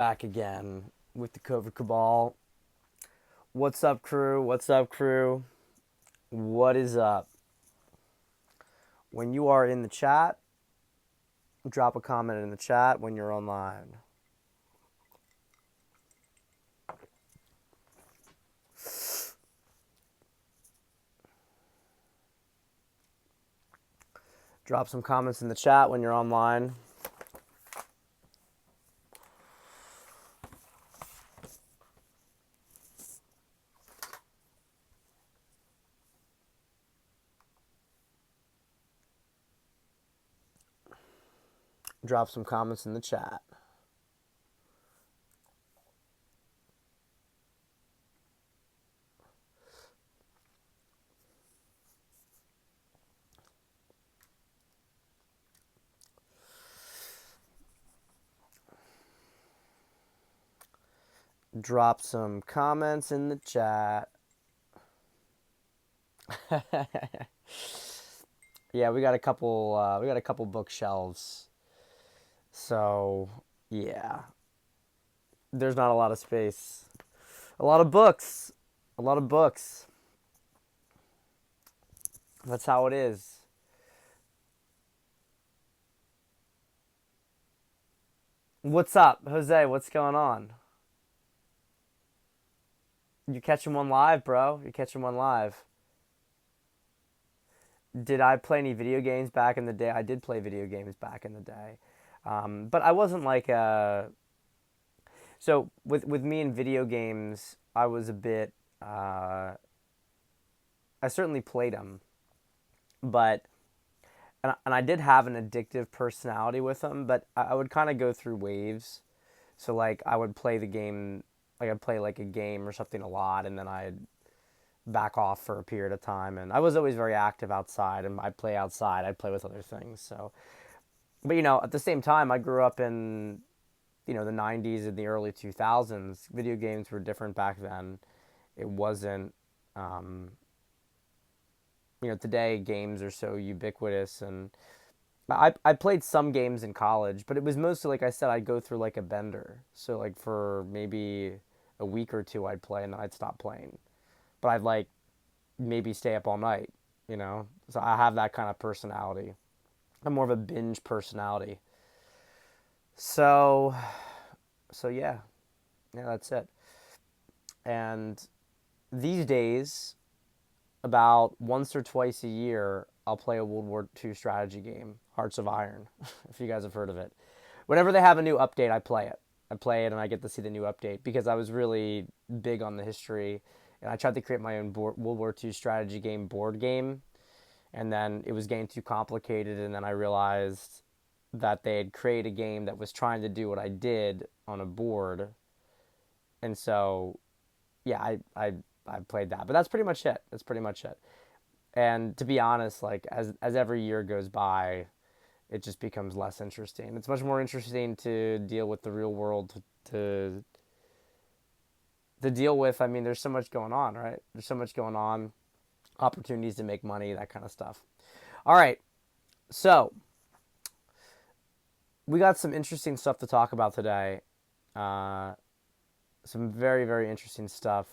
Back again with the COVID cabal. What's up, crew? What's up, crew? What is up? When you are in the chat, drop a comment in the chat when you're online. Drop some comments in the chat when you're online. Drop some comments in the chat. Drop some comments in the chat. Yeah, we got a couple. We got a couple bookshelves. So yeah, there's not a lot of space. A lot of books. A lot of books. That's how it is. What's up, Jose? What's going on? You catching one live, bro? You catching one live? Did I play any video games back in the day? I did play video games back in the day, but I wasn't like a. So with me in video games, I was a bit. I certainly played them, but and I did have an addictive personality with them, but I would kind of go through waves. So like I would play the game, like I'd play like a game or something a lot, and then I'd back off for a period of time. And I was always very active outside, and I'd play outside. I'd play with other things. So, but at the same time, I grew up in the '90s and the early 2000s. Video games were different back then. It wasn't. Um, Today games are so ubiquitous, and I played some games in college, but it was mostly, like I said, I'd go through like a bender. So like for maybe a week or two I'd play and then I'd stop playing. But I'd like maybe stay up all night. So I have that kind of personality. I'm more of a binge personality. So yeah. Yeah, that's it. And these days, about once or twice a year, I'll play a World War II strategy game, Hearts of Iron, if you guys have heard of it. Whenever they have a new update, I play it. I play it and I get to see the new update because I was really big on the history, and I tried to create my own World War II strategy game board game, and then it was getting too complicated, and then I realized that they had created a game that was trying to do what I did on a board, and so yeah, I played that, but that's pretty much it. That's pretty much it. And to be honest, like as every year goes by, it just becomes less interesting. It's much more interesting to deal with the real world to deal with. I mean, there's so much going on, right? There's so much going on, opportunities to make money, that kind of stuff. All right, so we got some interesting stuff to talk about today. Uh, some very very interesting stuff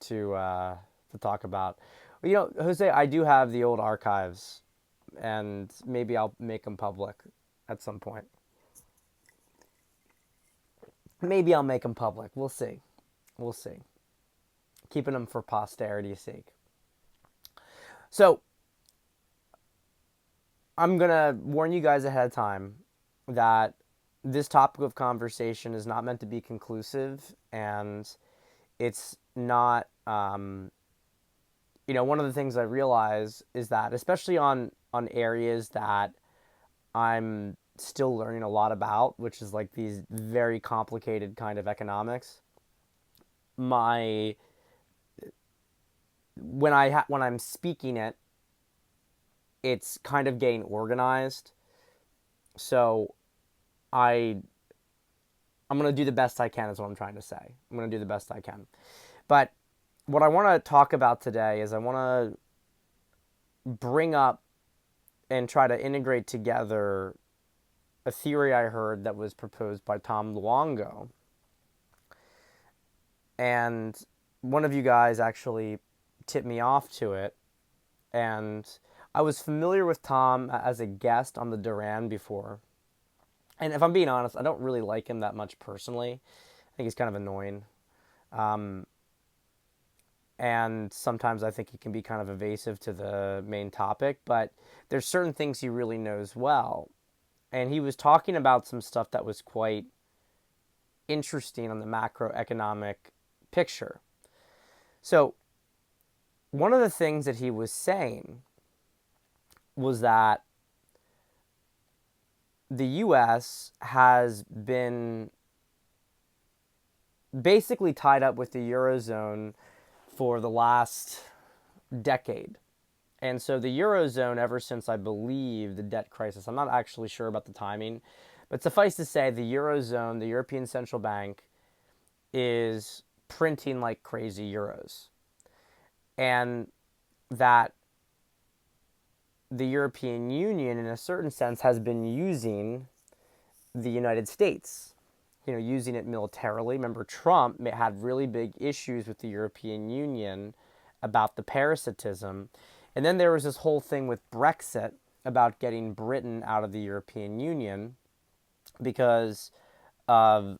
to talk about. Jose, I do have the old archives, and maybe I'll make them public at some point. Maybe I'll make them public. We'll see. We'll see. Keeping them for posterity's sake. So I'm gonna warn you guys ahead of time that this topic of conversation is not meant to be conclusive, and it's not. One of the things I realize is that, especially on areas that I'm still learning a lot about, which is like these very complicated kind of economics. My when I'm speaking it, it's kind of getting organized. So I I'm gonna do the best I can. Is what I'm trying to say. I'm gonna do the best I can. But what I want to talk about today is I want to bring up and try to integrate together a theory I heard that was proposed by Tom Luongo. And one of you guys actually tipped me off to it. And I was familiar with Tom as a guest on the Duran before. And if I'm being honest, I don't really like him that much personally. I think he's kind of annoying. Um, and sometimes I think he can be kind of evasive to the main topic, but there's certain things he really knows well. And he was talking about some stuff that was quite interesting on the macroeconomic picture. So, one of the things that he was saying was that the US has been basically tied up with the Eurozone for the last decade. And so the Eurozone, ever since I believe the debt crisis, I'm not actually sure about the timing, but suffice to say, the Eurozone, the European Central Bank, is printing like crazy euros. And that the European Union, in a certain sense, has been using the United States, using it militarily. Remember, Trump had really big issues with the European Union about the parasitism. And then there was this whole thing with Brexit about getting Britain out of the European Union because of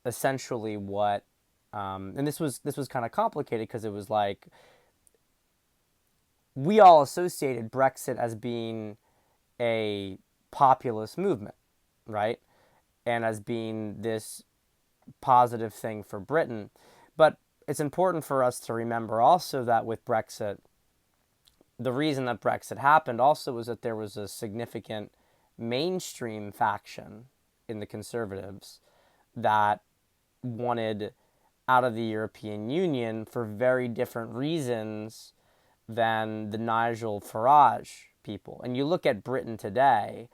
essentially what, and this was kind of complicated because it was like, we all associated Brexit as being a populist movement, right? And as being this positive thing for Britain. But it's important for us to remember also that with Brexit, the reason that Brexit happened also was that there was a significant mainstream faction in the Conservatives that wanted out of the European Union for very different reasons than the Nigel Farage people. And you look at Britain today,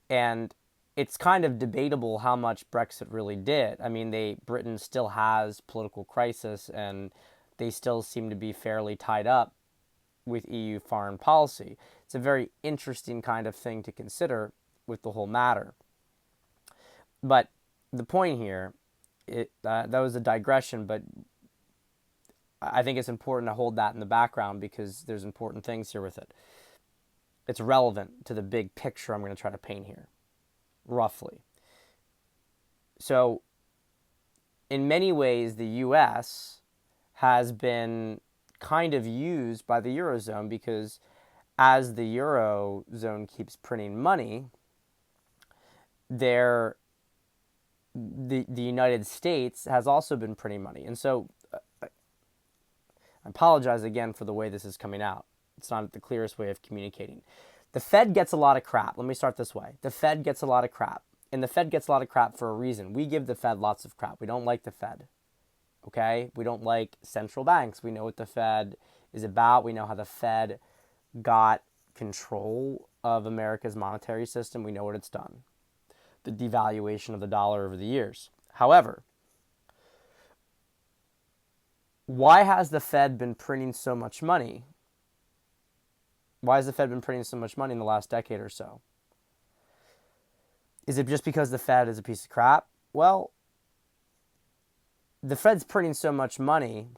and it's kind of debatable how much Brexit really did. I mean, Britain still has political crisis, and they still seem to be fairly tied up with EU foreign policy. It's a very interesting kind of thing to consider with the whole matter. But the point here, that was a digression, but I think it's important to hold that in the background because there's important things here with it. It's relevant to the big picture I'm going to try to paint here, roughly. So, in many ways, the U.S. has been kind of used by the Eurozone because as the Eurozone keeps printing money, the United States has also been printing money. And so I apologize again for the way this is coming out. It's not the clearest way of communicating. The Fed gets a lot of crap. Let me start this way. The Fed gets a lot of crap. And the Fed gets a lot of crap for a reason. We give the Fed lots of crap. We don't like the Fed. Okay? We don't like central banks. We know what the Fed is about. We know how the Fed got control of America's monetary system. We know what it's done. The devaluation of the dollar over the years. However, why has the Fed been printing so much money? Why has the Fed been printing so much money in the last decade or so? Is it just because the Fed is a piece of crap? Well, the Fed's printing so much money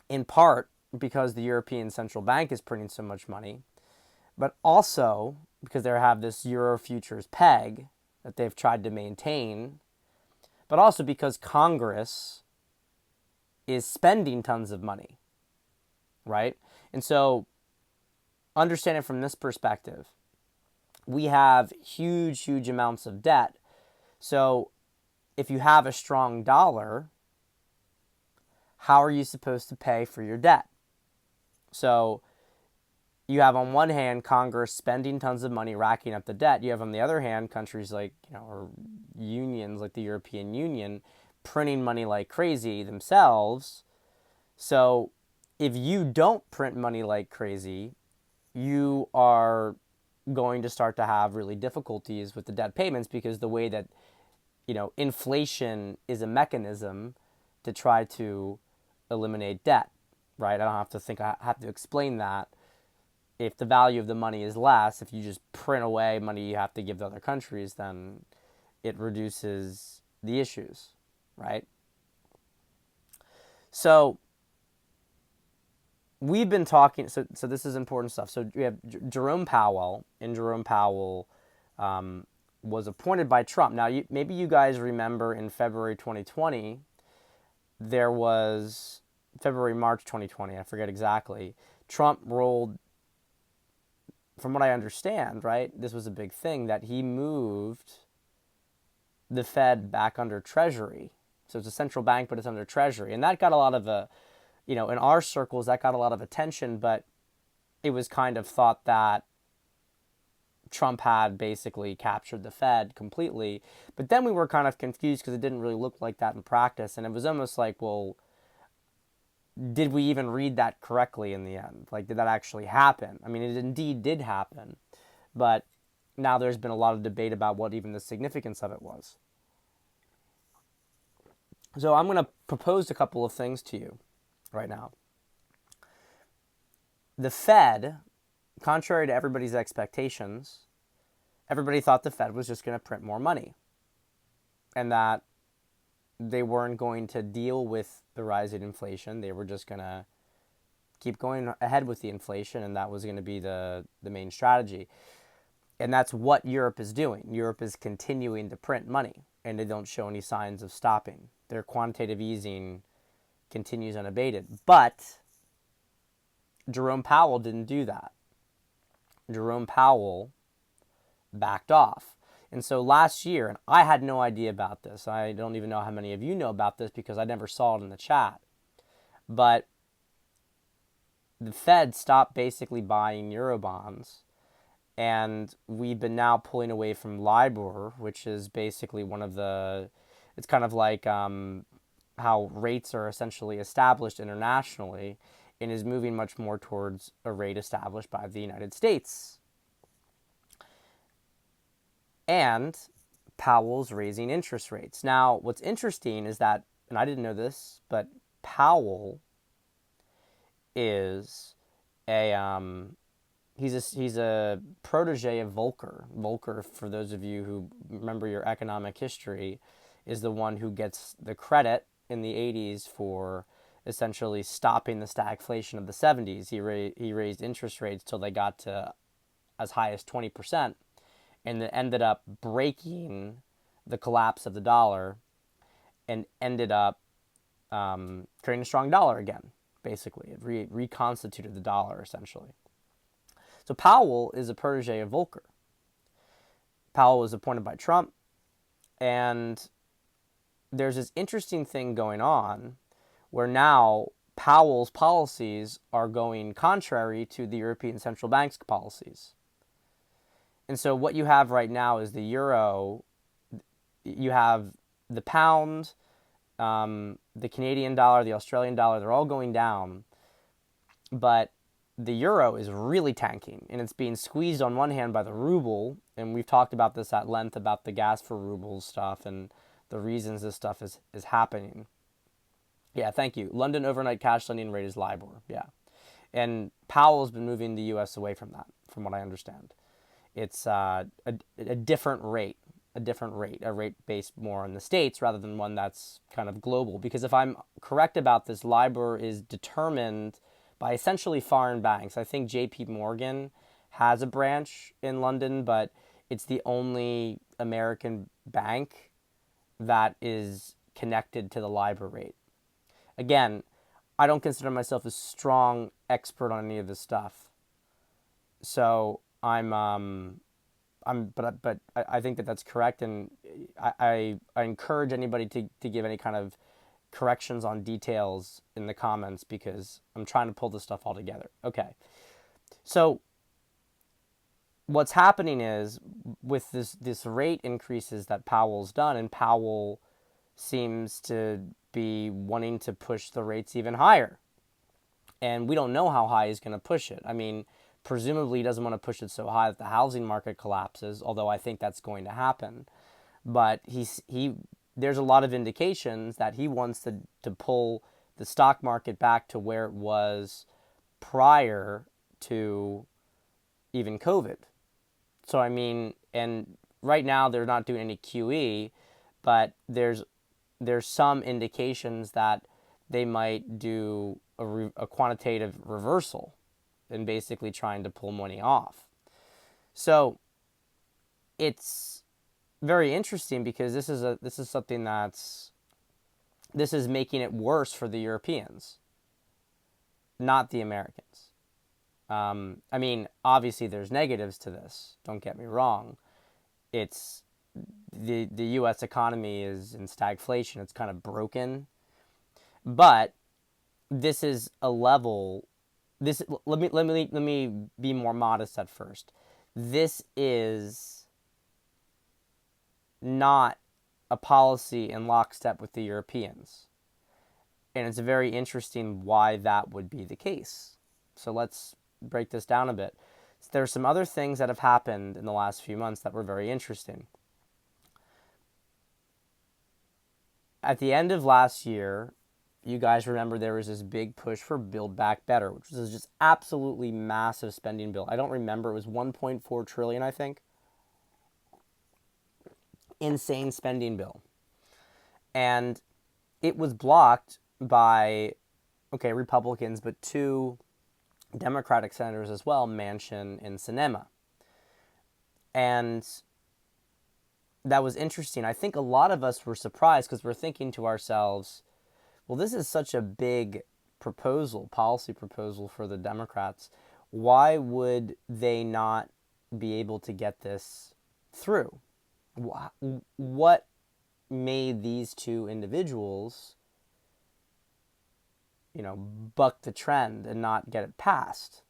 in part because the European Central Bank is printing so much money, but also because they have this Euro futures peg that they've tried to maintain, but also because Congress is spending tons of money, right? And so understand it from this perspective. We have huge, huge amounts of debt. So if you have a strong dollar, how are you supposed to pay for your debt? So you have on one hand Congress spending tons of money racking up the debt. You have on the other hand countries like, or unions like the European Union printing money like crazy themselves. So if you don't print money like crazy, you are going to start to have really difficulties with the debt payments because the way that, inflation is a mechanism to try to eliminate debt, right? I have to explain that. if the value of the money is less, if you just print away money you have to give to other countries, then it reduces the issues, right? So we've been talking, so this is important stuff. So we have Jerome Powell, and Jerome Powell was appointed by Trump. Now, maybe you guys remember in February 2020, there was March 2020, I forget exactly. Trump rolled, from what I understand, right, this was a big thing, that he moved the Fed back under Treasury. So it's a central bank, but it's under Treasury. And that got a lot of, in our circles, that got a lot of attention, but it was kind of thought that Trump had basically captured the Fed completely. But then we were kind of confused because it didn't really look like that in practice. And it was almost like, well, did we even read that correctly in the end? Like, did that actually happen? I mean, it indeed did happen. But now there's been a lot of debate about what even the significance of it was. So I'm going to propose a couple of things to you right now. The Fed, contrary to everybody's expectations, everybody thought the Fed was just going to print more money and that they weren't going to deal with the rise in inflation. They were just going to keep going ahead with the inflation, and that was going to be the main strategy. And that's what Europe is doing. Europe is continuing to print money, and they don't show any signs of stopping. Their quantitative easing continues unabated. But Jerome Powell didn't do that. Jerome Powell backed off. And so last year, and I had no idea about this. I don't even know how many of you know about this because I never saw it in the chat. But the Fed stopped basically buying Eurobonds. And we've been now pulling away from LIBOR, which is basically it's kind of like how rates are essentially established internationally, and is moving much more towards a rate established by the United States. And Powell's raising interest rates. Now, what's interesting is that, and I didn't know this, but Powell is he's a protege of Volcker. Volcker, for those of you who remember your economic history, is the one who gets the credit in the 80s for essentially stopping the stagflation of the 70s. He raised interest rates till they got to as high as 20%, and it ended up breaking the collapse of the dollar and ended up creating a strong dollar again, basically. It reconstituted the dollar, essentially. So Powell is a protege of Volcker. Powell was appointed by Trump, and there's this interesting thing going on where now Powell's policies are going contrary to the European Central Bank's policies. And so what you have right now is the euro, you have the pound, the Canadian dollar, the Australian dollar, they're all going down, but the euro is really tanking, and it's being squeezed on one hand by the ruble, and we've talked about this at length about the gas for rubles stuff and the reasons this stuff is happening. Yeah, thank you. London overnight cash lending rate is LIBOR. Yeah. And Powell has been moving the U.S. away from that, from what I understand. It's a different rate, a rate based more on the States rather than one that's kind of global. Because if I'm correct about this, LIBOR is determined by essentially foreign banks. I think J.P. Morgan has a branch in London, but it's the only American bank that is connected to the LIBOR rate. Again, I don't consider myself a strong expert on any of this stuff. So but I think that that's correct, and I encourage anybody to give any kind of corrections on details in the comments because I'm trying to pull this stuff all together. Okay. So what's happening is with this rate increases that Powell's done, and Powell seems to be wanting to push the rates even higher. And we don't know how high he's going to push it. I mean, presumably he doesn't want to push it so high that the housing market collapses, although I think that's going to happen. But there's a lot of indications that he wants to pull the stock market back to where it was prior to even COVID. So I mean, and right now they're not doing any QE, but there's some indications that they might do a quantitative reversal and basically trying to pull money off. So it's very interesting because this is something this is making it worse for the Europeans, not the Americans. I mean, obviously there's negatives to this. Don't get me wrong. It's the U.S. economy is in stagflation. It's kind of broken, but this is a level. This let me be more modest at first. This is not a policy in lockstep with the Europeans, and it's very interesting why that would be the case. So let's break this down a bit. There are some other things that have happened in the last few months that were very interesting. At the end of last year, you guys remember there was this big push for Build Back Better, which was just absolutely massive spending bill. I don't remember. It was 1.4 trillion, I think. Insane spending bill. And it was blocked by, okay, Republicans, but two Democratic senators as well, Manchin and Sinema. And that was interesting. I think a lot of us were surprised because we're thinking to ourselves, well, this is such a big policy proposal for the Democrats. Why would they not be able to get this through? What made these two individuals, buck the trend and not get it passed?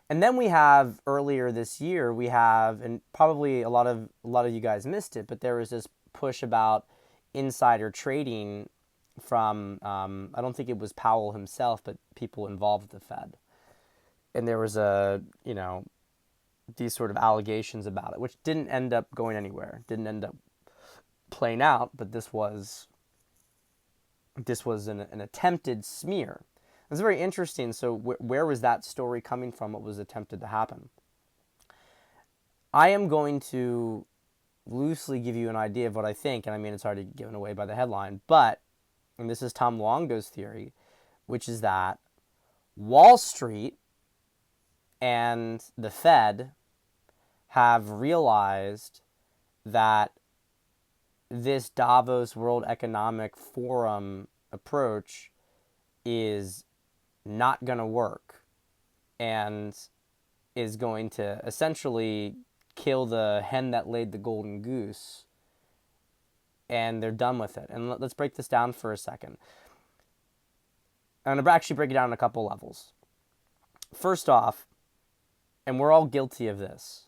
And then we have earlier this year, and probably a lot of you guys missed it, but there was this push about insider trading from, I don't think it was Powell himself, but people involved with the Fed. And there was these sort of allegations about it, which didn't end up going anywhere, didn't end up playing out, but this was an attempted smear. It's very interesting. So where was that story coming from? What was attempted to happen? I am going to loosely give you an idea of what I think, and I mean it's already given away by the headline, and this is Tom Luongo's theory, which is that Wall Street and the Fed have realized that this Davos World Economic Forum approach is not going to work and is going to essentially kill the hen that laid the golden goose, and they're done with it. And let's break this down for a second. I'm going to actually break it down on a couple levels. First off, and we're all guilty of this,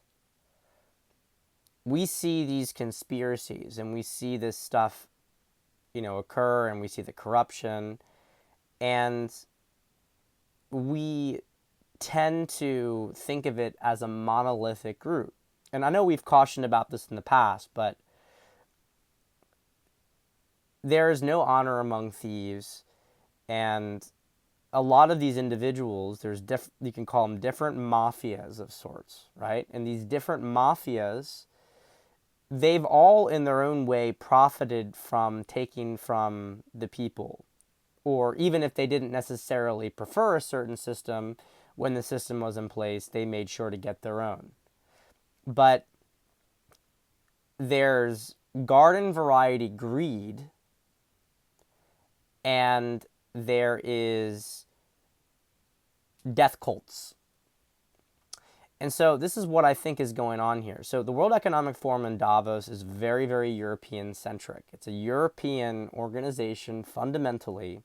we see these conspiracies and we see this stuff, occur, and we see the corruption, and we tend to think of it as a monolithic group. And I know we've cautioned about this in the past, but there is no honor among thieves, and a lot of these individuals, you can call them different mafias of sorts, right? And these different mafias, they've all in their own way profited from taking from the people. Or even if they didn't necessarily prefer a certain system, when the system was in place, they made sure to get their own. But there's garden variety greed, and there is death cults. And so this is what I think is going on here. So the World Economic Forum in Davos is very, very European-centric. It's a European organization fundamentally,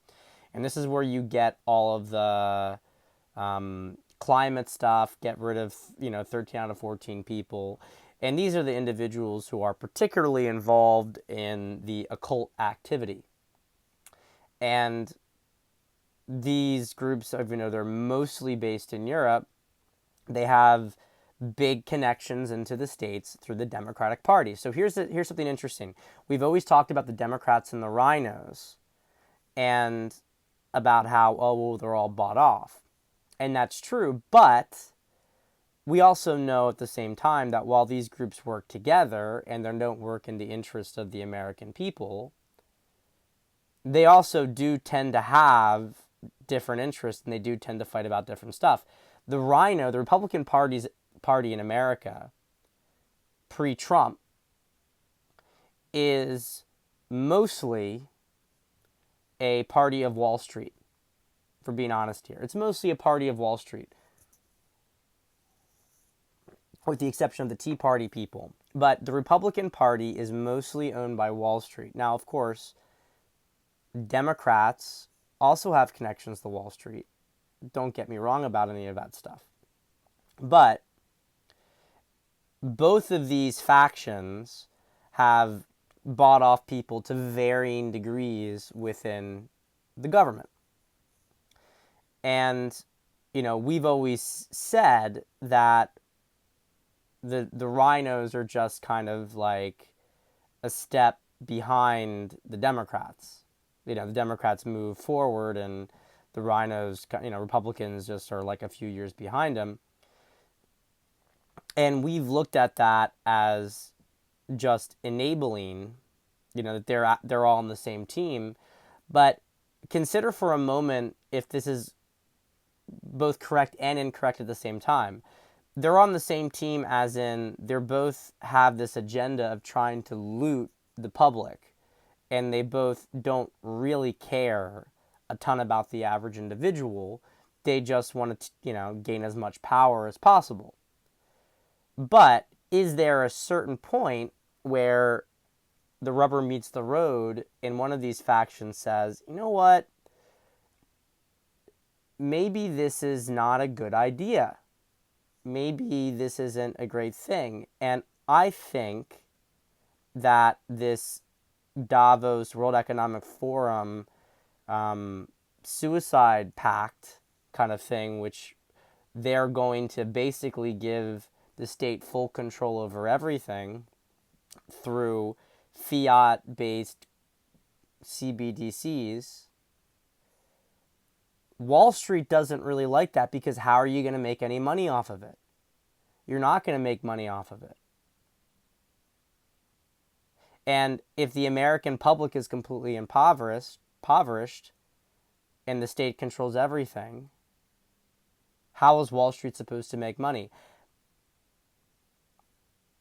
and this is where you get all of the climate stuff, get rid of 13 out of 14 people. And these are the individuals who are particularly involved in the occult activity. And these groups, they're mostly based in Europe. They have big connections into the States through the Democratic Party. So here's something interesting. We've always talked about the Democrats and the rhinos and about how, they're all bought off. And that's true, but we also know at the same time that while these groups work together and they don't work in the interest of the American people, they also do tend to have different interests and they do tend to fight about different stuff. The Republican party in America, pre-Trump, is mostly a party of Wall Street, for being honest here. It's mostly a party of Wall Street, with the exception of the Tea Party people. But the Republican Party is mostly owned by Wall Street. Now, of course, Democrats also have connections to Wall Street. Don't get me wrong about any of that stuff. But both of these factions have bought off people to varying degrees within the government. And, we've always said that the rhinos are just kind of like a step behind the Democrats. The Democrats move forward and the rhinos, Republicans just are like a few years behind them. And we've looked at that as just enabling, that they're all on the same team. But consider for a moment if this is both correct and incorrect at the same time. They're on the same team as in they're both have this agenda of trying to loot the public, and they both don't really care a ton about the average individual. They just want to, gain as much power as possible. But is there a certain point where the rubber meets the road and one of these factions says, you know what, maybe this is not a good idea. Maybe this isn't a great thing. And I think that this Davos World Economic Forum suicide pact kind of thing, which they're going to basically give the state full control over everything through fiat-based CBDCs. Wall Street doesn't really like that because how are you going to make any money off of it? You're not going to make money off of it. And if the American public is completely impoverished and the state controls everything, how is Wall Street supposed to make money?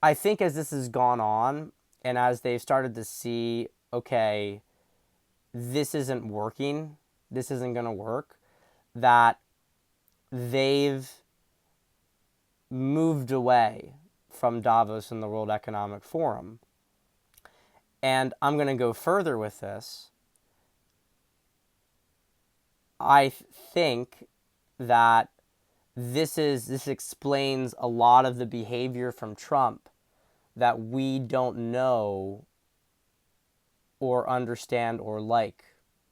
I think as this has gone on and as they've started to see, okay, this isn't working, this isn't going to work, that they've moved away from Davos and the World Economic Forum. And I'm going to go further with this. I think that this explains a lot of the behavior from Trump that we don't know or understand or like,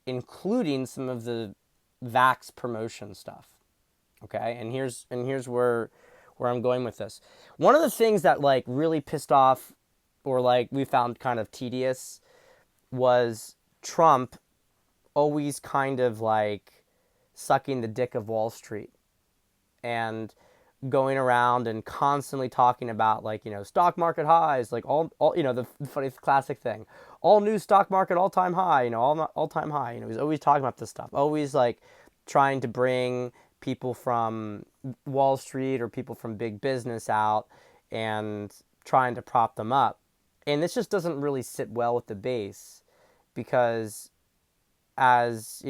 including some of the vax promotion stuff. Okay? And here's where I'm going with this. One of the things that like really pissed off or like we found kind of tedious was Trump always kind of like sucking the dick of Wall Street and going around and constantly talking about like, stock market highs, like all the funny classic thing, all new stock market all-time high, all-time high. He's always talking about this stuff, always like trying to bring people from Wall Street or people from big business out and trying to prop them up. And this just doesn't really sit well with the base because as,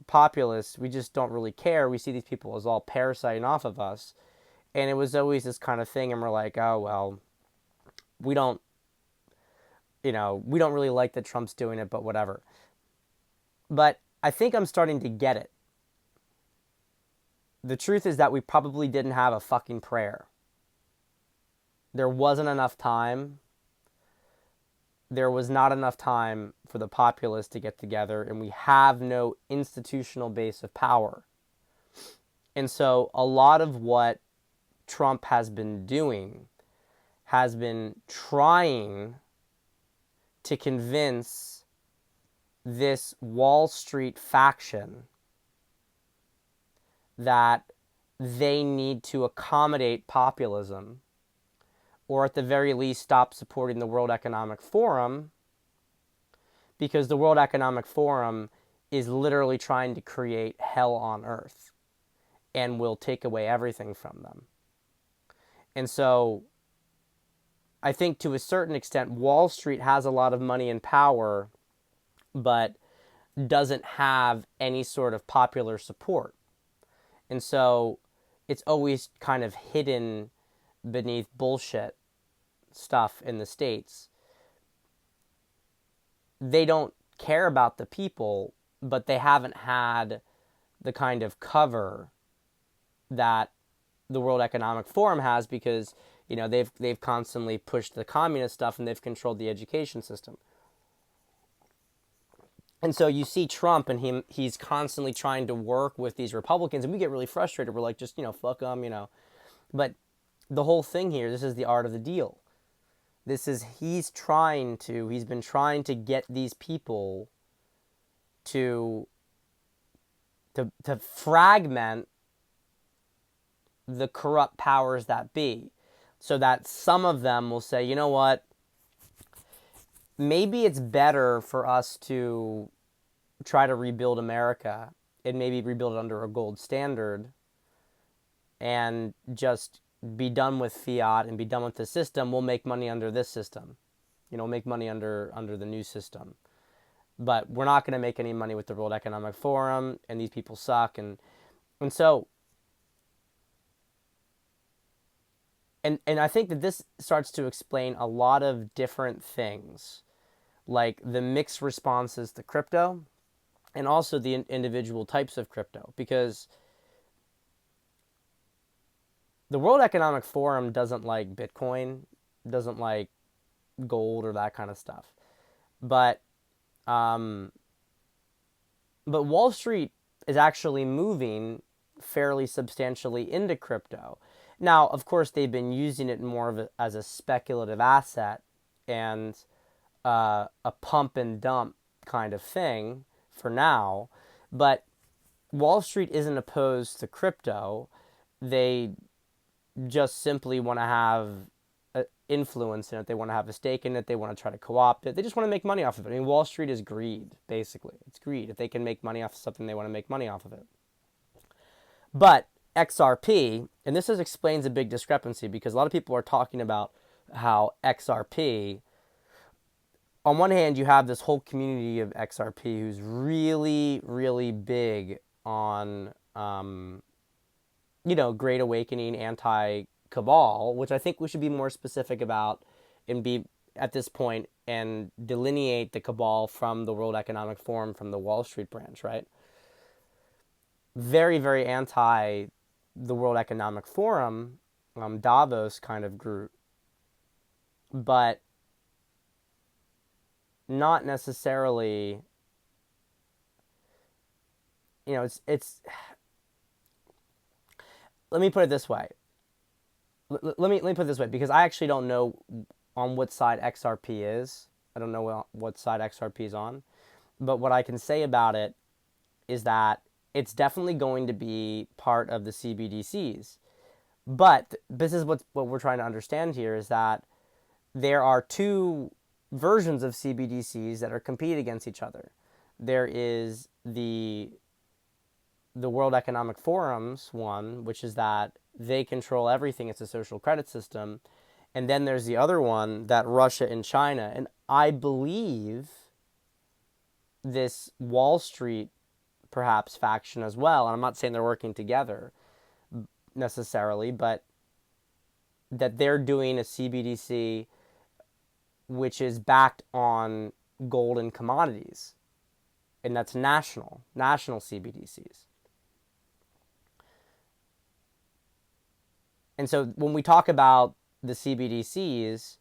populists, we just don't really care. We see these people as all parasiting off of us. And it was always this kind of thing, and we're like, oh, well, we don't really like that Trump's doing it, but whatever. But I think I'm starting to get it. The truth is that we probably didn't have a fucking prayer. There wasn't enough time. There was not enough time for the populace to get together, and we have no institutional base of power. And so a lot of what Trump has been doing has been trying to convince this Wall Street faction that they need to accommodate populism, or at the very least stop supporting the World Economic Forum, because the World Economic Forum is literally trying to create hell on earth and will take away everything from them. And so I think to a certain extent, Wall Street has a lot of money and power, but doesn't have any sort of popular support. And so it's always kind of hidden beneath bullshit stuff in the States. They don't care about the people, but they haven't had the kind of cover that the World Economic Forum has, because they've constantly pushed the communist stuff and they've controlled the education system. And so you see Trump, and he's constantly trying to work with these Republicans, and we get really frustrated. We're like, just fuck them. But the whole thing here, this is the art of the deal. He's been trying to get these people to fragment the corrupt powers that be, so that some of them will say, you know what, maybe it's better for us to try to rebuild America and maybe rebuild it under a gold standard and just be done with fiat and be done with the system. We'll make money under this system, make money under the new system. But we're not going to make any money with the World Economic Forum, and these people suck. And so, and I think that this starts to explain a lot of different things, like the mixed responses to crypto, and also the individual types of crypto, because the World Economic Forum doesn't like Bitcoin, doesn't like gold or that kind of stuff. But Wall Street is actually moving fairly substantially into crypto. Now, of course, they've been using it more as a speculative asset and a pump and dump kind of thing for now. But Wall Street isn't opposed to crypto. They just simply want to have influence in it. They want to have a stake in it. They want to try to co-opt it. They just want to make money off of it. I mean, Wall Street is greed, basically. It's greed. If they can make money off of something, they want to make money off of it. But XRP, and this explains a big discrepancy, because a lot of people are talking about how XRP, on one hand, you have this whole community of XRP who's really, really big on, Great Awakening, anti-CABAL, which I think we should be more specific about and be at this point and delineate the CABAL from the World Economic Forum, from the Wall Street branch, right? Very, very anti the World Economic Forum, Davos kind of group, but not necessarily, it's let me put it this way. Let me put it this way, because I actually don't know on what side XRP is. I don't know what side XRP is on. But what I can say about it is that it's definitely going to be part of the CBDCs. But this is what we're trying to understand here, is that there are two versions of CBDCs that are competing against each other. There is the World Economic Forum's one, which is that they control everything. It's a social credit system. And then there's the other one, that Russia and China. And I believe this Wall Street, perhaps, faction as well, and I'm not saying they're working together necessarily, but that they're doing a CBDC which is backed on gold and commodities. And that's national CBDCs. And so when we talk about the CBDCs,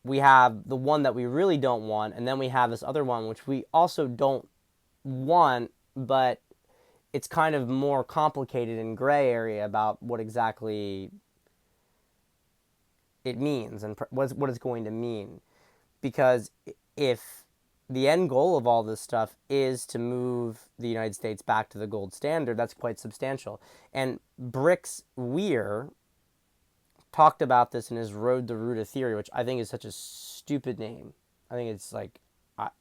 we have the one that we really don't want, and then we have this other one which we also don't want, but it's kind of more complicated and gray area about what exactly it means and what it's going to mean. Because if the end goal of all this stuff is to move the United States back to the gold standard. That's quite substantial. And Brix Weir talked about this in his Road to Ruta theory, which I think is such a stupid name. I think it's like,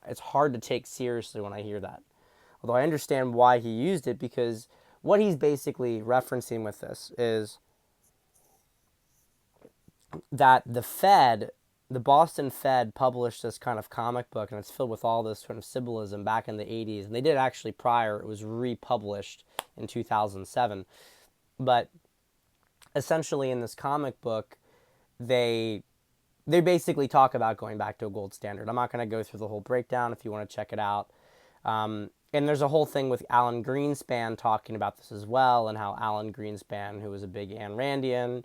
it's hard to take seriously when I hear that. Although I understand why he used it, because what he's basically referencing with this is that the Boston Fed published this kind of comic book, and it's filled with all this kind of symbolism back in the 80s. And they did actually prior, it was republished in 2007. But essentially in this comic book, they basically talk about going back to a gold standard. I'm not going to go through the whole breakdown if you want to check it out. And there's a whole thing with Alan Greenspan talking about this as well, and how Alan Greenspan, who was a big Ayn Randian,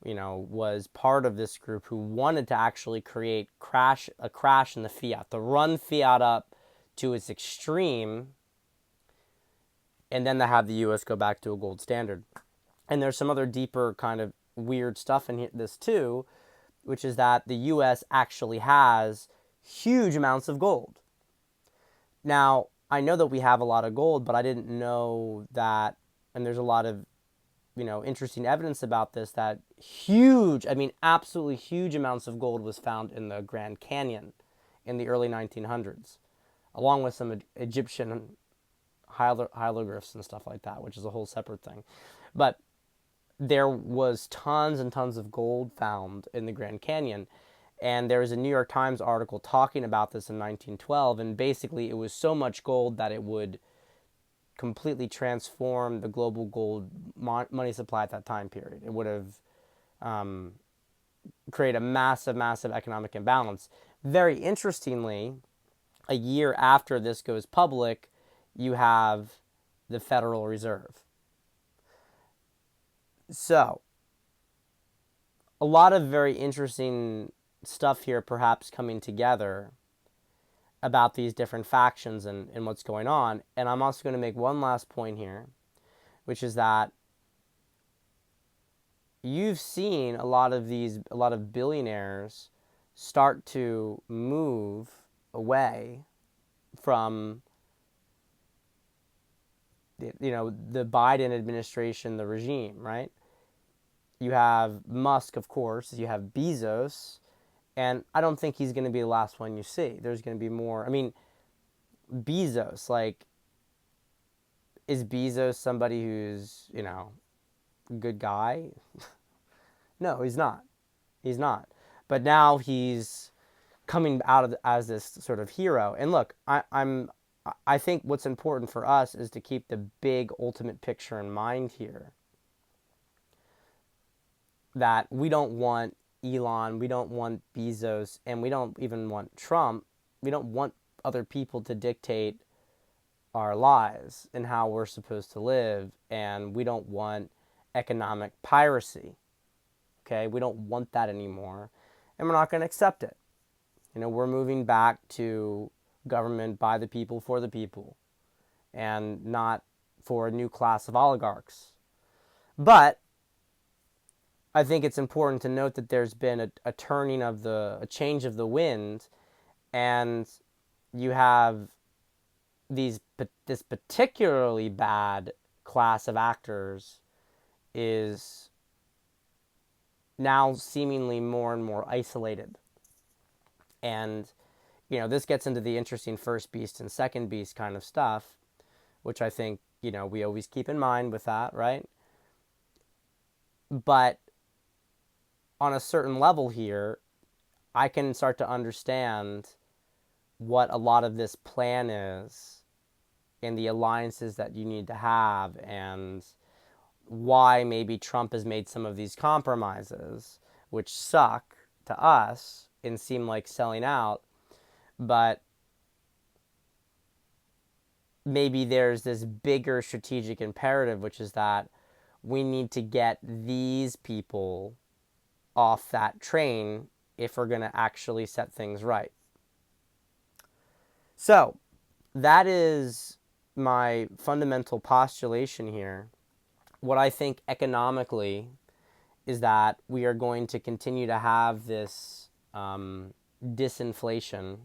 was part of this group who wanted to actually create a crash in the fiat, to run fiat up to its extreme, and then to have the U.S. go back to a gold standard. And there's some other deeper kind of weird stuff in this too, which is that the U.S. actually has huge amounts of gold. Now, I know that we have a lot of gold, but I didn't know that, and there's a lot of interesting evidence about this, that absolutely huge amounts of gold was found in the Grand Canyon in the early 1900s, along with some Egyptian hieroglyphs and stuff like that, which is a whole separate thing. But there was tons and tons of gold found in the Grand Canyon. And there was a New York Times article talking about this in 1912, and basically it was so much gold that it would completely transform the global gold money supply at that time period. It would have created a massive, massive economic imbalance. Very interestingly, a year after this goes public, you have the Federal Reserve. So, a lot of very interesting stuff here perhaps coming together about these different factions and what's going on. And I'm also going to make one last point here, which is that you've seen a lot of billionaires start to move away from the Biden administration, the regime, right? You have Musk, of course, you have Bezos, and I don't think he's going to be the last one you see. There's going to be more. I mean, Bezos, like, is Bezos somebody who's, a good guy? No, he's not. He's not. But now he's coming out as this sort of hero. And look, I think what's important for us is to keep the big ultimate picture in mind here. That we don't want Elon, we don't want Bezos, and we don't even want Trump. We don't want other people to dictate our lives and how we're supposed to live, and we don't want economic piracy. Okay, we don't want that anymore, and we're not going to accept it. We're moving back to government by the people, for the people, and not for a new class of oligarchs. But I think it's important to note that there's been a turning of a change of the wind, and you have this particularly bad class of actors is now seemingly more and more isolated. And, this gets into the interesting first beast and second beast kind of stuff, which I think, we always keep in mind with that, right? But on a certain level here, I can start to understand what a lot of this plan is and the alliances that you need to have, and why maybe Trump has made some of these compromises, which suck to us and seem like selling out. But maybe there's this bigger strategic imperative, which is that we need to get these people off that train if we're going to actually set things right. So that is my fundamental postulation here. What I think economically is that we are going to continue to have this disinflation,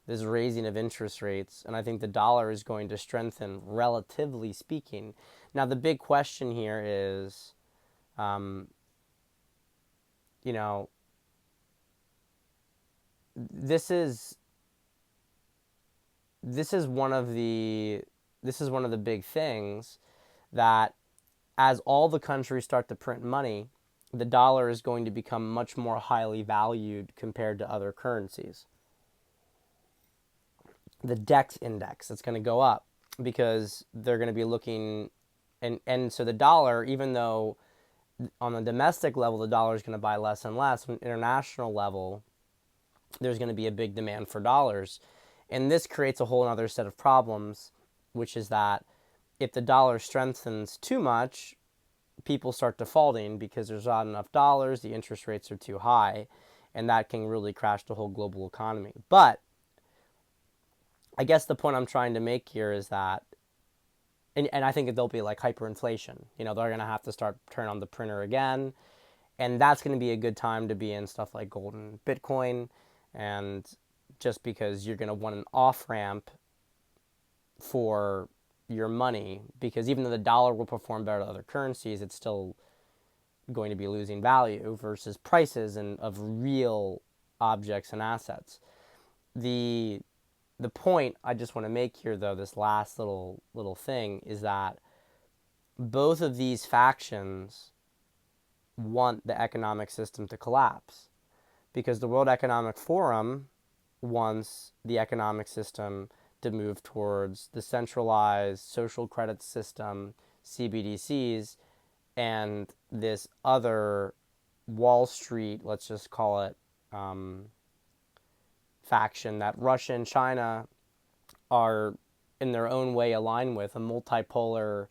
this raising of interest rates, and I think the dollar is going to strengthen, relatively speaking. Now, the big question here is, um, you know, this is this is one of the this is one of the big things that as all the countries start to print money, the dollar is going to become much more highly valued compared to other currencies. The DEX index, it's going to go up because they're going to be looking, and so the dollar, even though on the domestic level the dollar is going to buy less and less, on an international level there's going to be a big demand for dollars. And this creates a whole other set of problems, which is that if the dollar strengthens too much, people start defaulting because there's not enough dollars, the interest rates are too high, and that can really crash the whole global economy. But I guess the point I'm trying to make here is that, and I think there'll be like hyperinflation. You know, they're going to have to start turn on the printer again, and that's going to be a good time to be in stuff like gold and Bitcoin, and just because you're going to want an off ramp for your money, because even though the dollar will perform better to other currencies, it's still going to be losing value versus prices and of real objects and assets. The the point I just want to make here, though, this last little thing, is that both of these factions want the economic system to collapse, because the World Economic Forum wants the economic system to move towards the centralized social credit system, CBDCs, and this other Wall Street, let's just call it, faction that Russia and China are in their own way aligned with, a multipolar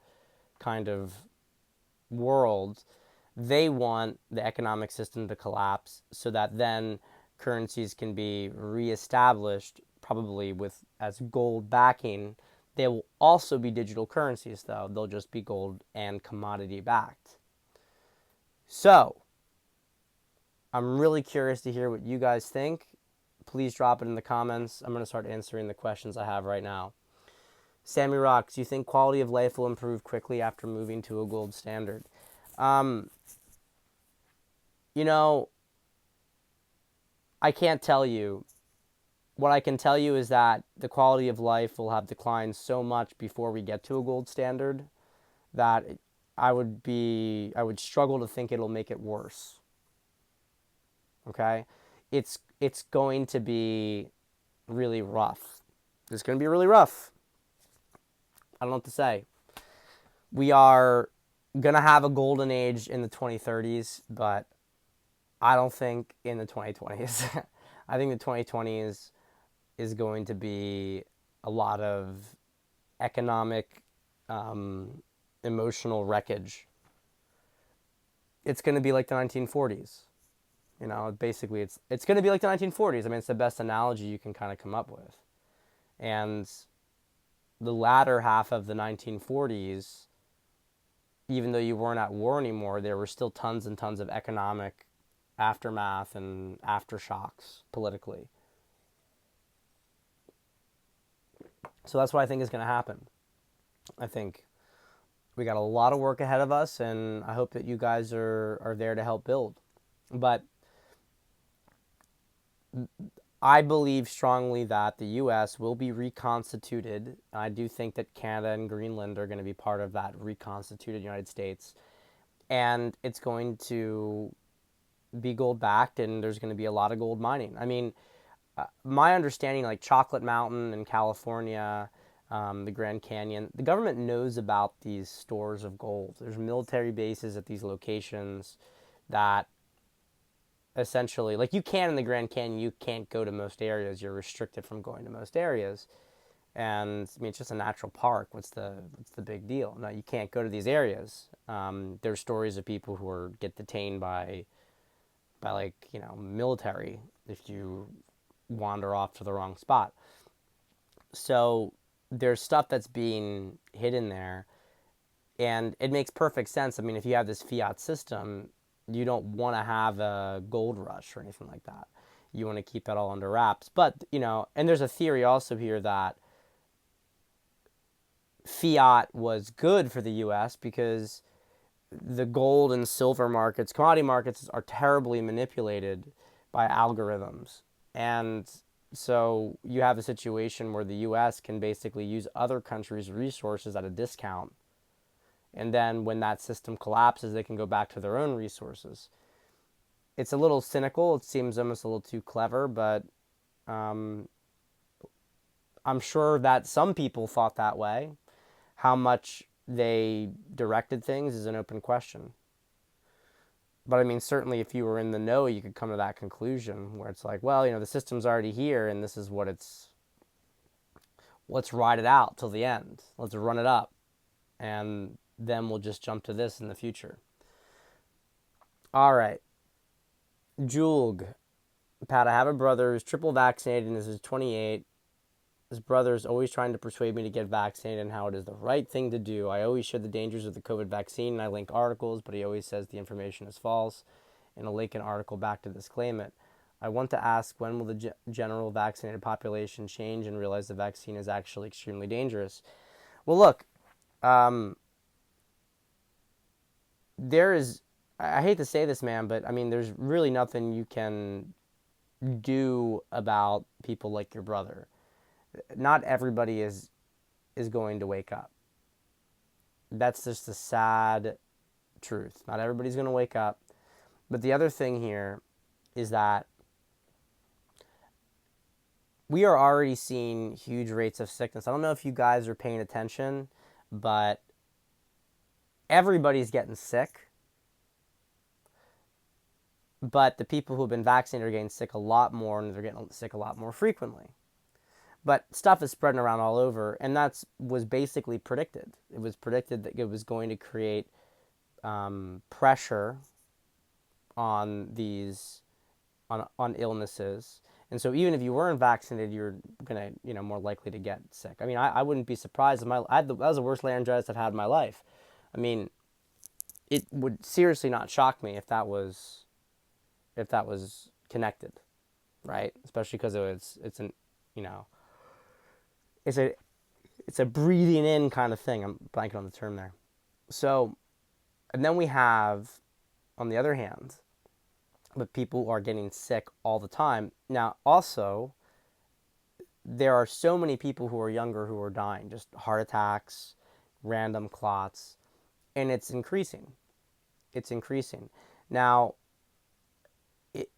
kind of world. They want the economic system to collapse so that then currencies can be reestablished, probably with as gold backing. They will also be digital currencies, though. They'll just be gold and commodity backed. So, I'm really curious to hear what you guys think. Please drop it in the comments. I'm going to start answering the questions I have right now. Sammy Rocks, do you think quality of life will improve quickly after moving to a gold standard? You know, I can't tell you. What I can tell you is that the quality of life will have declined so much before we get to a gold standard that I would struggle to think it'll make it worse. Okay? It's going to be really rough. It's going to be really rough. I don't know what to say. We are going to have a golden age in the 2030s, but I don't think in the 2020s. I think the 2020s is going to be a lot of economic, emotional wreckage. It's going to be like the 1940s. You know, basically, it's going to be like the 1940s. I mean, it's the best analogy you can kind of come up with. And the latter half of the 1940s, even though you weren't at war anymore, there were still tons and tons of economic aftermath and aftershocks politically. So that's what I think is going to happen. I think we got a lot of work ahead of us, and I hope that you guys are there to help build. But I believe strongly that the U.S. will be reconstituted. I do think that Canada and Greenland are going to be part of that reconstituted United States. And it's going to be gold backed, and there's going to be a lot of gold mining. I mean, my understanding, like Chocolate Mountain in California, the Grand Canyon, the government knows about these stores of gold. There's military bases at these locations that essentially, like, you can in the Grand Canyon, you can't go to most areas. You're restricted from going to most areas. And I mean, it's just a natural park. What's the big deal? No, you can't go to these areas. There's stories of people who get detained by like, you know, military if you wander off to the wrong spot. So there's stuff that's being hidden there, and it makes perfect sense. I mean, if you have this fiat system, you don't want to have a gold rush or anything like that. you want to keep that all under wraps. But, and there's a theory also here that fiat was good for the US because the gold and silver markets, commodity markets, are terribly manipulated by algorithms. And so you have a situation where the US can basically use other countries' resources at a discount. And then when that system collapses, they can go back to their own resources. It's a little cynical. It seems almost a little too clever, but um, I'm sure that some people thought that way. How much they directed things is an open question. But I mean, certainly if you were in the know, you could come to that conclusion where it's like, well, the system's already here and this is what let's ride it out till the end. Let's run it up. And then we'll just jump to this in the future. All right. Julg. Pat, I have a brother who's triple vaccinated and is 28. His brother is always trying to persuade me to get vaccinated and how it is the right thing to do. I always share the dangers of the COVID vaccine and I link articles, but he always says the information is false. And I'll link an article back to disclaim it. I want to ask, when will the general vaccinated population change and realize the vaccine is actually extremely dangerous? Well, look, there is, I hate to say this, man, but I mean, there's really nothing you can do about people like your brother. Not everybody is going to wake up. That's just the sad truth. Not everybody's going to wake up. But the other thing here is that we are already seeing huge rates of sickness. I don't know if you guys are paying attention, but everybody's getting sick. But the people who have been vaccinated are getting sick a lot more, and they're getting sick a lot more frequently. But stuff is spreading around all over, and that was basically predicted. It was predicted that it was going to create pressure on these on illnesses, and so even if you weren't vaccinated, you're gonna more likely to get sick. I mean, I wouldn't be surprised. That was the worst laryngitis I've had in my life. I mean, it would seriously not shock me if that was connected, right? Especially because it's a breathing in kind of thing. I'm blanking on the term there. So, and then we have, on the other hand, the people who are getting sick all the time. Now, also, there are so many people who are younger who are dying, just heart attacks, random clots, and it's increasing. It's increasing. Now,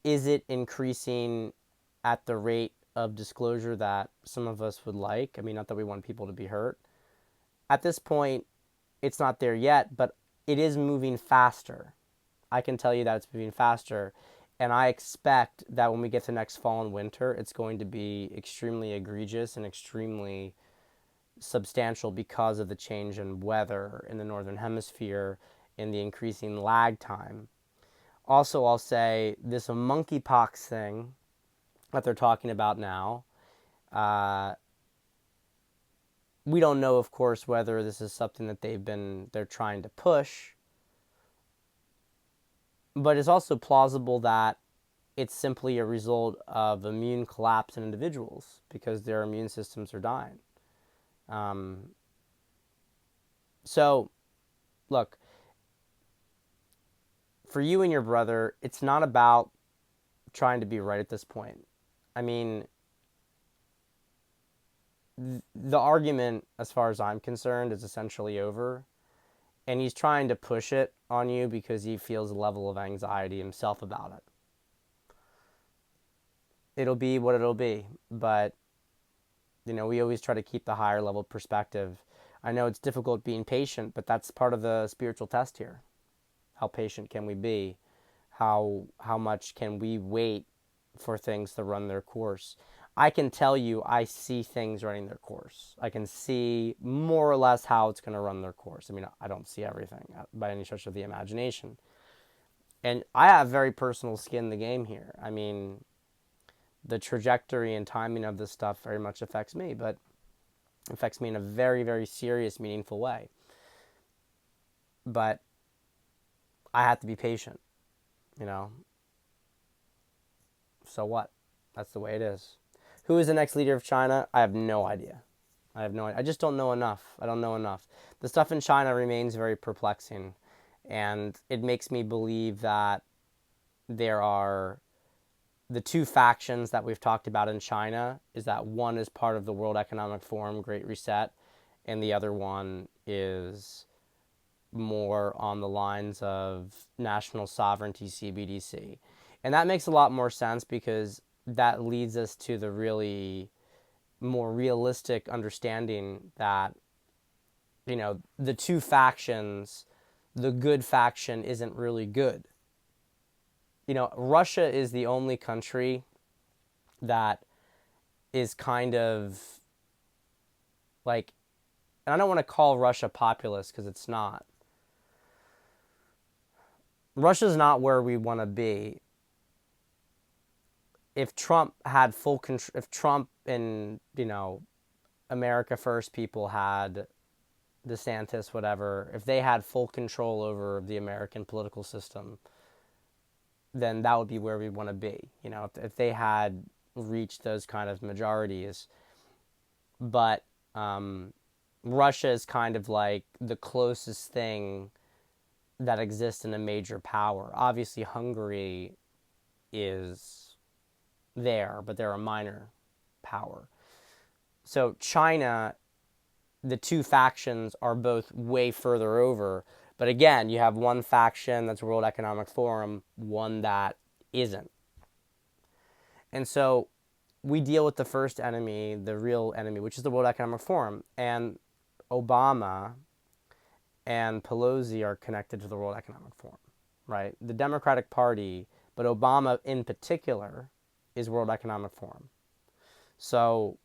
is it increasing at the rate of disclosure that some of us would like? I mean, not that we want people to be hurt. At this point, it's not there yet, but it is moving faster. I can tell you that it's moving faster. And I expect that when we get to next fall and winter, it's going to be extremely egregious and extremely substantial because of the change in weather in the Northern Hemisphere and the increasing lag time. Also, I'll say this monkeypox thing that they're talking about now, we don't know, of course, whether this is something that they're trying to push, but it's also plausible that it's simply a result of immune collapse in individuals because their immune systems are dying. So, look, for you and your brother, it's not about trying to be right at this point. I mean, the argument, as far as I'm concerned, is essentially over. And he's trying to push it on you because he feels a level of anxiety himself about it. It'll be what it'll be. But, we always try to keep the higher level perspective. I know it's difficult being patient, but that's part of the spiritual test here. How patient can we be? How much can we wait for things to run their course? I can tell you I see things running their course. I can see more or less how it's going to run their course. I mean, I don't see everything by any stretch of the imagination. And I have very personal skin in the game here. I mean, the trajectory and timing of this stuff very much affects me, but it affects me in a very, very serious, meaningful way. But I have to be patient, So what? That's the way it is. Who is the next leader of China? I have no idea. I have no idea. I just don't know enough. I don't know enough. The stuff in China remains very perplexing, and it makes me believe that there are the two factions that we've talked about in China is that one is part of the World Economic Forum, Great Reset, and the other one is more on the lines of national sovereignty, CBDC. And that makes a lot more sense because that leads us to the really more realistic understanding that, the two factions, the good faction isn't really good. Russia is the only country that is kind of like, and I don't want to call Russia populist because it's not. Russia's not where we want to be. If Trump had full control, if Trump and, America First people had DeSantis, whatever, if they had full control over the American political system, then that would be where we want to be. If they had reached those kind of majorities. But Russia is kind of like the closest thing that exists in a major power. Obviously, Hungary is there, but they're a minor power. So China, the two factions are both way further over. But again, you have one faction that's World Economic Forum, one that isn't. And so we deal with the first enemy, the real enemy, which is the World Economic Forum. And Obama and Pelosi are connected to the World Economic Forum, right? The Democratic Party, but Obama in particular, is World Economic Forum. So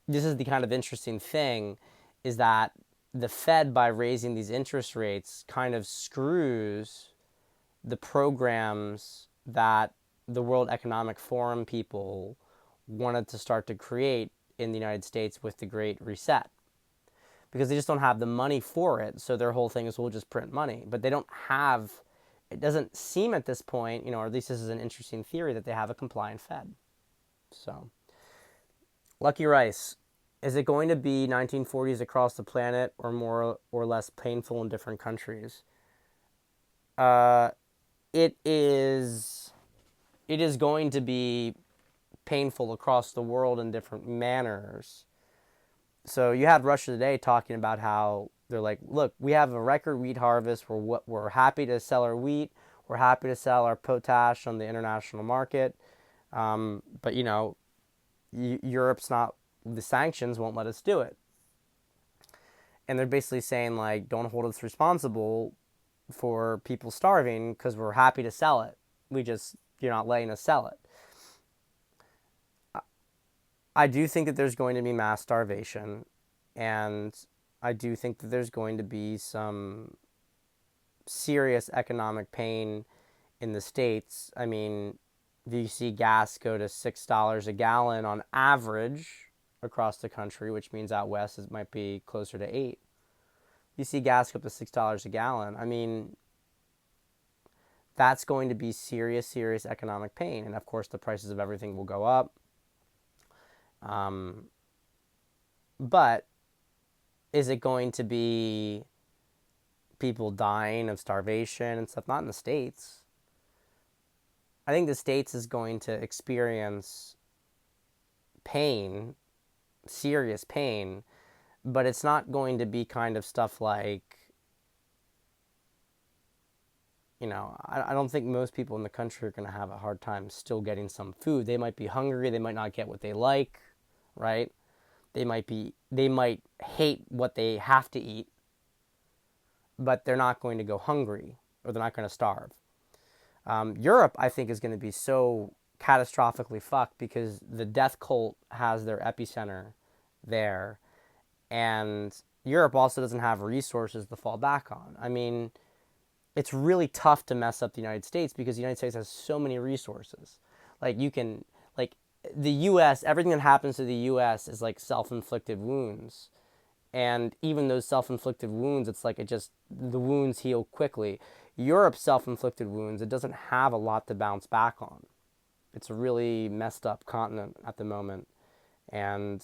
this is the kind of interesting thing, is that the Fed, by raising these interest rates, kind of screws the programs that the World Economic Forum people wanted to start to create in the United States with the Great Reset. Because they just don't have the money for it, so their whole thing is we'll just print money. But they don't have, it doesn't seem at this point, or at least this is an interesting theory, that they have a compliant Fed. So, Lucky Rice, is it going to be 1940s across the planet, or more or less painful in different countries? It is going to be painful across the world in different manners. So you had Russia Today talking about how they're like, look, we have a record wheat harvest. We're happy to sell our wheat. We're happy to sell our potash on the international market. But, Europe's not, the sanctions won't let us do it. And they're basically saying, like, don't hold us responsible for people starving because we're happy to sell it. You're not letting us sell it. I do think that there's going to be mass starvation, and I do think that there's going to be some serious economic pain in the States. I mean, if you see gas go to $6 a gallon on average across the country, which means out west it might be closer to $8. You see gas go up to $6 a gallon. I mean, that's going to be serious, serious economic pain. And of course, the prices of everything will go up. But is it going to be people dying of starvation and stuff? Not in the States. I think the States is going to experience pain, serious pain, but it's not going to be kind of stuff like, I don't think most people in the country are going to have a hard time still getting some food. They might be hungry. They might not get what they like, right? They might hate what they have to eat, but they're not going to go hungry, or they're not going to starve. Europe, I think, is going to be so catastrophically fucked because the death cult has their epicenter there, and Europe also doesn't have resources to fall back on. I mean, it's really tough to mess up the United States because the United States has so many resources. Like, the U.S., everything that happens to the U.S. is like self-inflicted wounds. And even those self-inflicted wounds, it's like the wounds heal quickly. Europe's self-inflicted wounds, it doesn't have a lot to bounce back on. It's a really messed up continent at the moment. And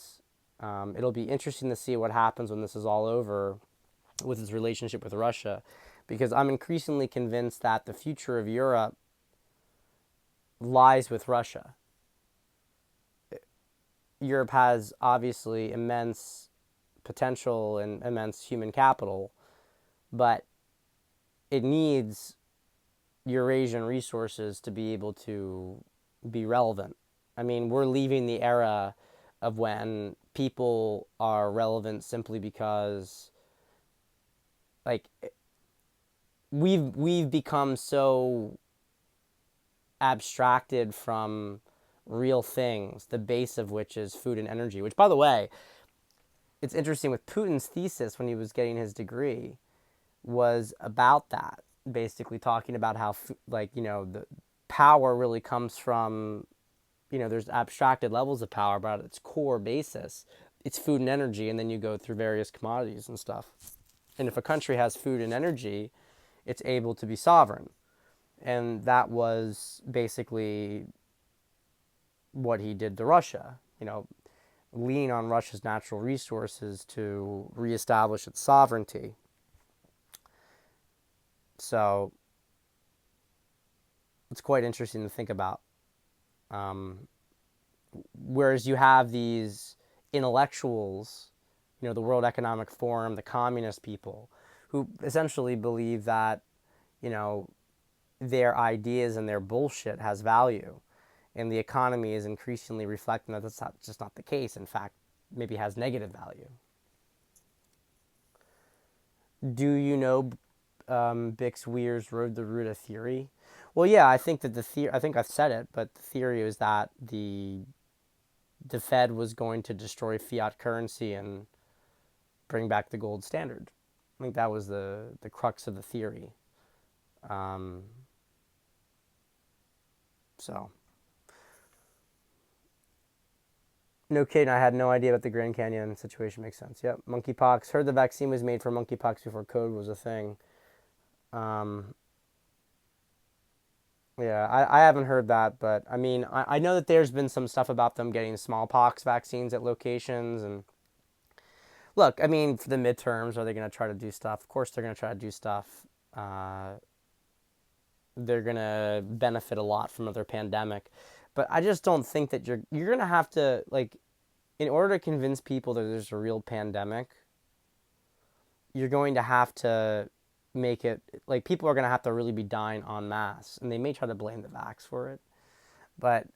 it'll be interesting to see what happens when this is all over with its relationship with Russia, because I'm increasingly convinced that the future of Europe lies with Russia. Europe has obviously immense potential and immense human capital, but it needs Eurasian resources to be able to be relevant. I mean, we're leaving the era of when people are relevant simply because, like, we've become so abstracted from real things, the base of which is food and energy. Which, by the way, it's interesting with Putin's thesis when he was getting his degree was about that, basically talking about how, like, the power really comes from, there's abstracted levels of power, but at its core basis, it's food and energy, and then you go through various commodities and stuff. And if a country has food and energy, it's able to be sovereign. And that was basically what he did to Russia, lean on Russia's natural resources to reestablish its sovereignty. So it's quite interesting to think about. Whereas you have these intellectuals, the World Economic Forum, the communist people, who essentially believe that, their ideas and their bullshit has value. And the economy is increasingly reflecting that that's just not the case. In fact, maybe has negative value. Do you know Bix Weir's Road to Ruta theory? Well, yeah, I think that I think I've said it, but the theory is that the Fed was going to destroy fiat currency and bring back the gold standard. I think that was the crux of the theory. So, no kidding, I had no idea about the Grand Canyon situation. Makes sense. Yep. Monkeypox. Heard the vaccine was made for monkeypox before COVID was a thing. Yeah, I haven't heard that, but I mean, I know that there's been some stuff about them getting smallpox vaccines at locations. And look, I mean, for the midterms, are they going to try to do stuff? Of course, they're going to try to do stuff. They're going to benefit a lot from another pandemic. But I just don't think that you're going to have to, like, in order to convince people that there's a real pandemic, you're going to have to make it, like, people are going to have to really be dying en masse. And they may try to blame the vax for it. But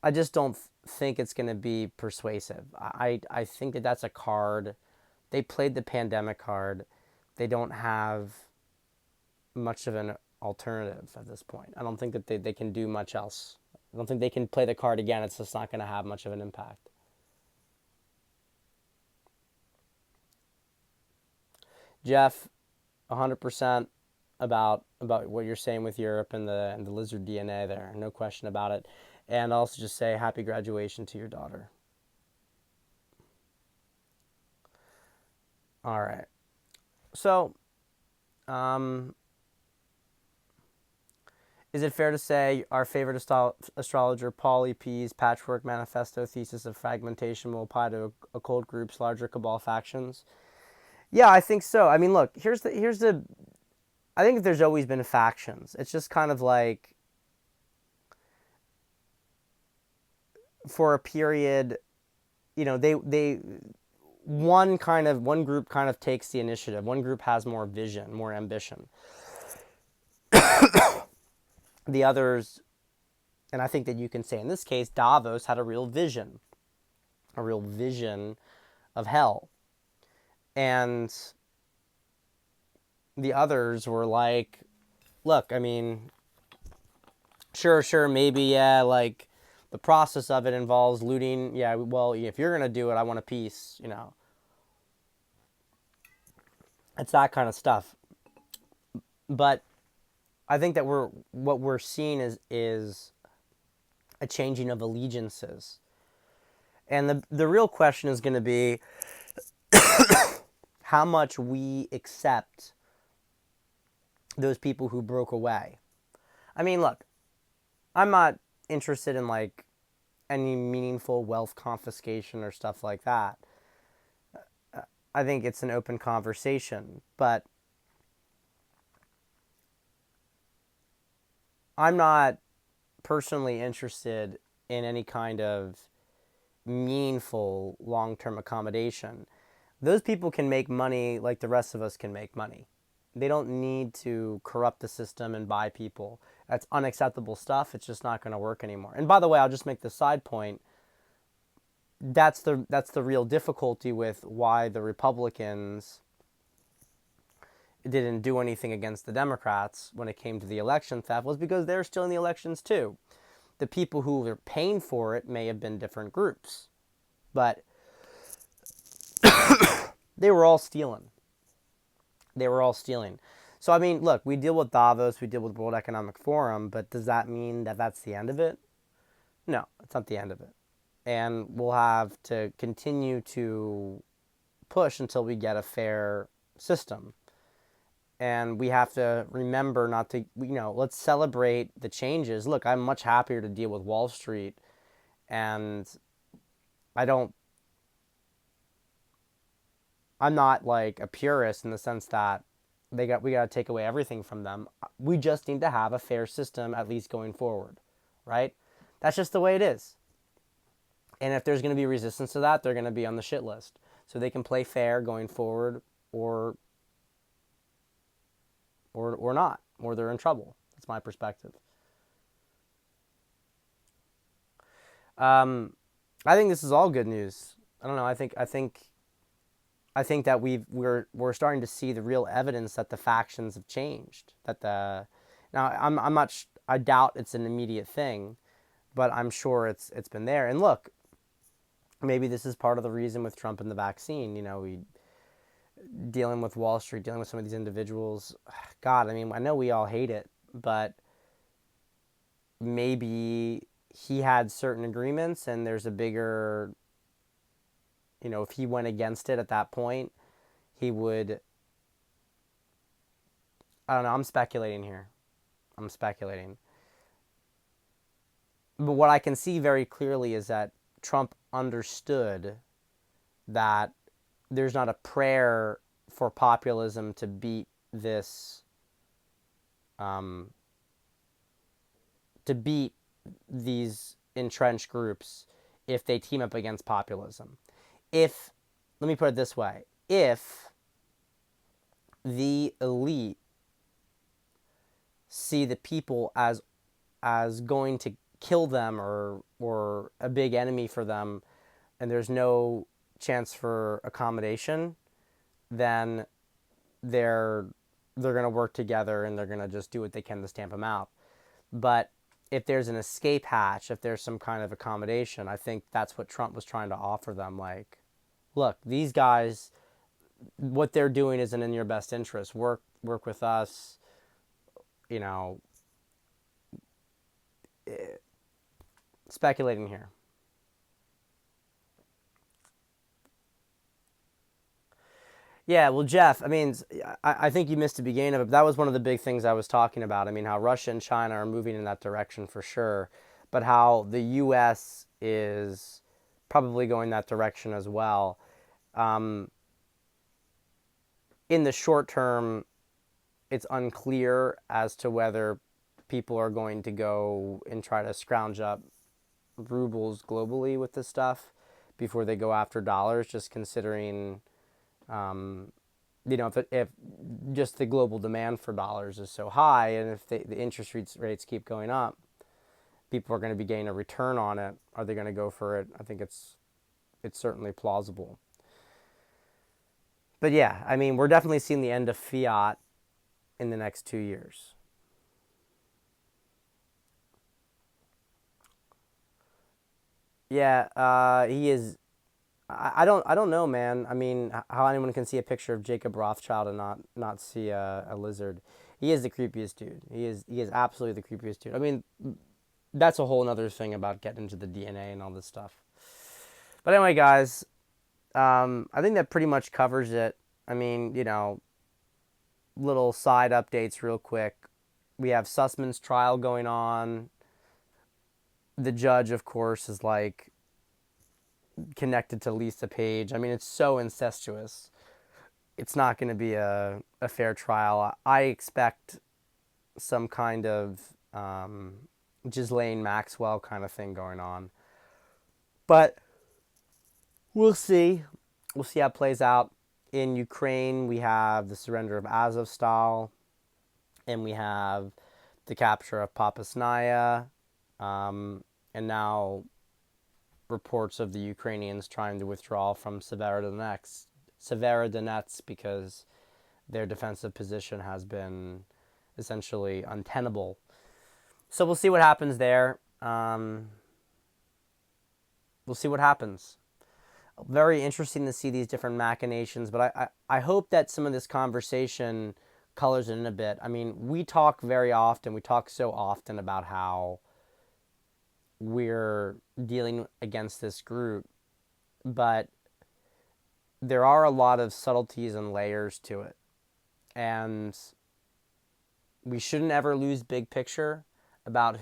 I just don't think it's going to be persuasive. I think that that's a card. They played the pandemic card. They don't have much of an alternative at this point. I don't think that they can do much else. I don't think they can play the card again. It's just not going to have much of an impact. Jeff, 100% about what you're saying with Europe and the lizard DNA there. No question about it. And also just say happy graduation to your daughter. All right. So, is it fair to say our favorite astrologer, Paul E.P.'s patchwork manifesto thesis of fragmentation will apply to occult groups, larger cabal factions? Yeah, I think so. I mean, look, here's the. I think there's always been factions. It's just kind of like, for a period, they one group kind of takes the initiative. One group has more vision, more ambition. The others, and I think that you can say in this case, Davos had a real vision of hell. And the others were like, look, I mean, sure, maybe, yeah, like, the process of it involves looting. Yeah, well, if you're going to do it, I want a piece, It's that kind of stuff. But I think that what we're seeing is a changing of allegiances. And the real question is going to be how much we accept those people who broke away. I mean, look, I'm not interested in like any meaningful wealth confiscation or stuff like that. I think it's an open conversation, but I'm not personally interested in any kind of meaningful long term accommodation. Those people can make money like the rest of us can make money. They don't need to corrupt the system and buy people. That's unacceptable stuff. It's just not going to work anymore. And by the way, I'll just make the side point. That's the real difficulty with why the Republicans didn't do anything against the Democrats when it came to the election theft was because they're still in the elections too. The people who were paying for it may have been different groups, but they were all stealing. They were all stealing. So I mean, look, we deal with Davos, we deal with World Economic Forum, but does that mean that that's the end of it? No, it's not the end of it. And we'll have to continue to push until we get a fair system. And we have to remember not to, let's celebrate the changes. Look, I'm much happier to deal with Wall Street, and I don't, I'm not like a purist in the sense that we got to take away everything from them. We just need to have a fair system, at least going forward, right? That's just the way it is. And if there's going to be resistance to that, they're going to be on the shit list. So they can play fair going forward, or not, or they're in trouble. That's my perspective. I think this is all good news. I don't know. I think that we're starting to see the real evidence that the factions have changed. That the now I'm not I doubt it's an immediate thing, but I'm sure it's been there. And look, maybe this is part of the reason with Trump and the vaccine. We dealing with Wall Street, dealing with some of these individuals. God, I mean, I know we all hate it, but maybe he had certain agreements, and there's a bigger, if he went against it at that point, he would. I don't know. I'm speculating here. I'm speculating. But what I can see very clearly is that Trump understood that there's not a prayer for populism to beat this, um, to beat these entrenched groups if they team up against populism. If, let me put it this way, if the elite see the people as going to kill them, or a big enemy for them, and there's no chance for accommodation, then they're going to work together, and they're going to just do what they can to stamp them out. But if there's an escape hatch, if there's some kind of accommodation, I think that's what Trump was trying to offer them. Like, look, these guys, what they're doing isn't in your best interest. Work with us. You know, speculating here. Yeah, well, Jeff, I mean, I think you missed the beginning of it, but that was one of the big things I was talking about. I mean, how Russia and China are moving in that direction for sure, but how the U.S. is probably going that direction as well. Um, in the short term, it's unclear as to whether people are going to go and try to scrounge up rubles globally with this stuff before they go after dollars, just considering, um, if just the global demand for dollars is so high, and if the interest rates keep going up, people are going to be getting a return on it. Are they going to go for it? I think it's certainly plausible. But yeah, I mean, we're definitely seeing the end of fiat in the next 2 years. Yeah, he is. I don't know, man. I mean, how anyone can see a picture of Jacob Rothschild and not see a lizard. He is the creepiest dude. He is absolutely the creepiest dude. I mean, that's a whole other thing about getting into the DNA and all this stuff. But anyway, guys, I think that pretty much covers it. I mean, little side updates real quick. We have Sussman's trial going on. The judge, of course, is like connected to Lisa Page. I mean, it's so incestuous. It's not going to be a fair trial. I expect some kind of Ghislaine Maxwell kind of thing going on. But we'll see. We'll see how it plays out. In Ukraine, we have the surrender of Azovstal, and we have the capture of Popasnaya, and now reports of the Ukrainians trying to withdraw from Severodonetsk because their defensive position has been essentially untenable. So we'll see what happens there. We'll see what happens. Very interesting to see these different machinations, but I hope that some of this conversation colors it in a bit. I mean, we talk so often about how we're dealing against this group, but there are a lot of subtleties and layers to it. And we shouldn't ever lose big picture about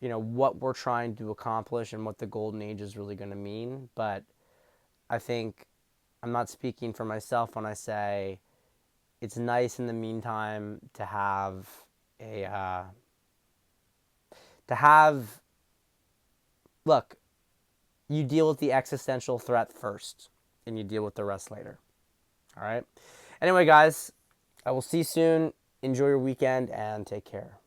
what we're trying to accomplish and what the golden age is really going to mean. But I think I'm not speaking for myself when I say it's nice in the meantime to have look, you deal with the existential threat first and you deal with the rest later. All right. Anyway, guys, I will see you soon. Enjoy your weekend and take care.